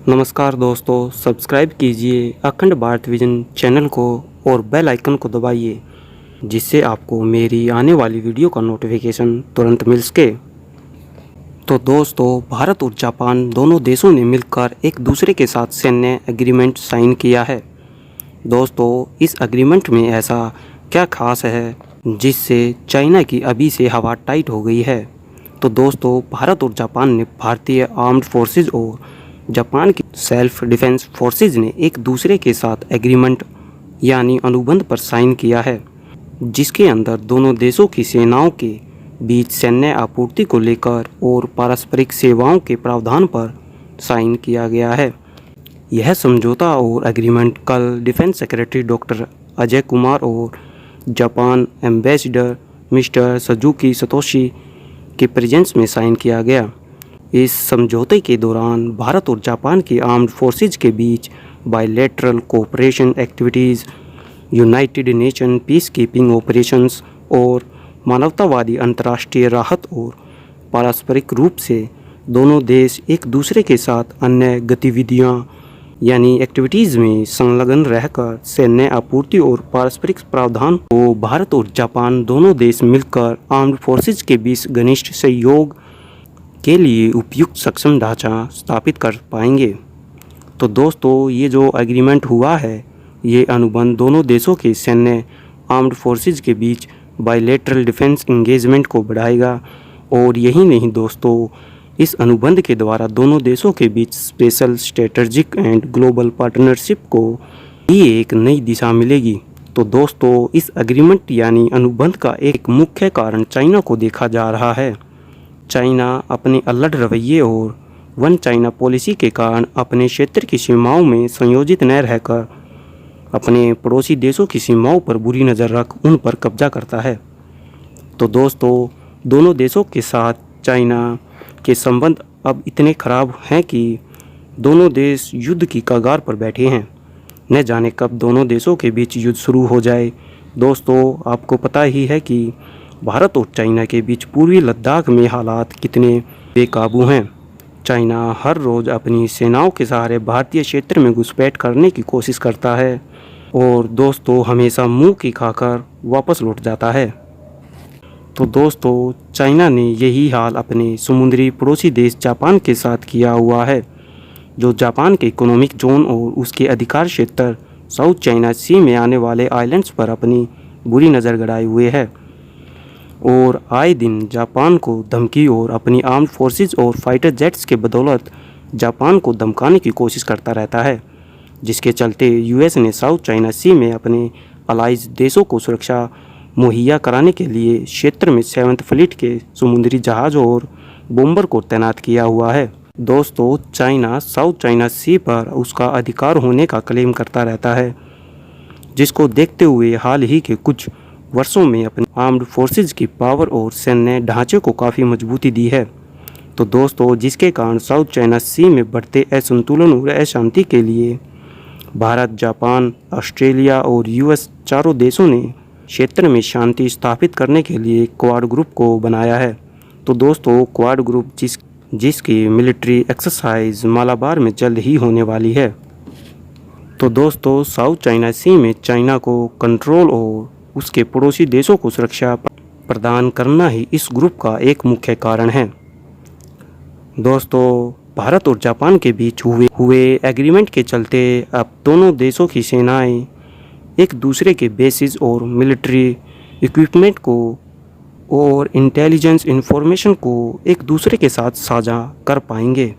नमस्कार दोस्तों, सब्सक्राइब कीजिए अखंड भारत विजन चैनल को और बेल आइकन को दबाइए, जिससे आपको मेरी आने वाली वीडियो का नोटिफिकेशन तुरंत मिल सके। तो दोस्तों, भारत और जापान दोनों देशों ने मिलकर एक दूसरे के साथ सैन्य एग्रीमेंट साइन किया है। दोस्तों, इस एग्रीमेंट में ऐसा क्या खास है जिससे चाइना की अभी से हवा टाइट हो गई है। तो दोस्तों, भारत और जापान ने भारतीय आर्म्ड फोर्सेज और जापान की सेल्फ डिफेंस फोर्सेज ने एक दूसरे के साथ एग्रीमेंट यानी अनुबंध पर साइन किया है, जिसके अंदर दोनों देशों की सेनाओं के बीच सैन्य आपूर्ति को लेकर और पारस्परिक सेवाओं के प्रावधान पर साइन किया गया है। यह समझौता और एग्रीमेंट कल defence secretary doctor Ajay Kumar और Japan ambassador mister Suzuki Satoshi के प्रेजेंस में साइन किया गया। इस समझौते के दौरान भारत और जापान की आर्म्ड फोर्सेज के बीच bilateral cooperation activities, United Nation peace keeping operations और मानवतावादी अंतर्राष्ट्रीय राहत और पारस्परिक रूप से दोनों देश एक दूसरे के साथ अन्य गतिविधियां यानी एक्टिविटीज़ में संलग्न रहकर सैन्य आपूर्ति और पारस्परिक प्रावधान को भारत और जापान दोनों देश मिलकर आर्म्ड फोर्सेज के बीच घनिष्ठ सहयोग के लिए उपयुक्त सक्षम ढांचा स्थापित कर पाएंगे। तो दोस्तों, ये जो एग्रीमेंट हुआ है, ये अनुबंध दोनों देशों के सैन्य आर्म्ड फोर्सेज के बीच बायलैटरल डिफेंस एंगेजमेंट को बढ़ाएगा। और यही नहीं दोस्तों, इस अनुबंध के द्वारा दोनों देशों के बीच special strategic and global partnership को भी एक नई दिशा मिलेगी। तो दोस्तों, इस एग्रीमेंट यानी अनुबंध का एक मुख्य कारण चाइना को देखा जा रहा है। चाइना अपने अल्लड़ रवैये और वन चाइना पॉलिसी के कारण अपने क्षेत्र की सीमाओं में संयोजित न रहकर अपने पड़ोसी देशों की सीमाओं पर बुरी नज़र रख उन पर कब्जा करता है। तो दोस्तों, दोनों देशों के साथ चाइना के संबंध अब इतने खराब हैं कि दोनों देश युद्ध की कगार पर बैठे हैं। न जाने कब दोनों देशों के बीच युद्ध शुरू हो जाए। दोस्तों, आपको पता ही है कि भारत और चाइना के बीच पूर्वी लद्दाख में हालात कितने बेकाबू हैं। चाइना हर रोज़ अपनी सेनाओं के सहारे भारतीय क्षेत्र में घुसपैठ करने की कोशिश करता है और दोस्तों हमेशा मुंह की खाकर वापस लौट जाता है। तो दोस्तों, चाइना ने यही हाल अपने समुद्री पड़ोसी देश जापान के साथ किया हुआ है, जो जापान के इकोनॉमिक जोन और उसके अधिकार क्षेत्र साउथ चाइना सी में आने वाले आइलैंड्स पर अपनी बुरी नज़र गड़ाए हुए है और आए दिन जापान को धमकी और अपनी आर्म्ड फोर्सेज और फाइटर जेट्स के बदौलत जापान को धमकाने की कोशिश करता रहता है, जिसके चलते यूएस ने साउथ चाइना सी में अपने अलाइज देशों को सुरक्षा मुहैया कराने के लिए क्षेत्र में 7th फ्लीट के समुद्री जहाज़ों और बॉम्बर को तैनात किया हुआ है। दोस्तों, चाइना साउथ चाइना सी पर उसका अधिकार होने का क्लेम करता रहता है, जिसको देखते हुए हाल ही के कुछ वर्षों में अपने आर्म्ड फोर्सेज की पावर और सैन्य ढांचे को काफ़ी मजबूती दी है। तो दोस्तों, जिसके कारण साउथ चाइना सी में बढ़ते असंतुलन और अशांति के लिए भारत, जापान, ऑस्ट्रेलिया और यूएस चारों देशों ने क्षेत्र में शांति स्थापित करने के लिए क्वाड ग्रुप को बनाया है। तो दोस्तों, क्वाड ग्रुप जिसकी मिलिट्री एक्सरसाइज मालाबार में जल्द ही होने वाली है। तो दोस्तों, साउथ चाइना सी में चाइना को कंट्रोल और उसके पड़ोसी देशों को सुरक्षा प्रदान करना ही इस ग्रुप का एक मुख्य कारण है। दोस्तों, भारत और जापान के बीच हुए एग्रीमेंट के चलते अब दोनों देशों की सेनाएं एक दूसरे के बेसिस और मिलिट्री इक्विपमेंट को और इंटेलिजेंस इंफॉर्मेशन को एक दूसरे के साथ साझा कर पाएंगे।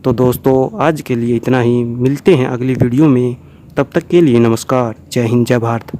तो दोस्तों, आज के लिए इतना ही। मिलते हैं अगली वीडियो में। तब तक के लिए नमस्कार। जय हिंद, जय भारत।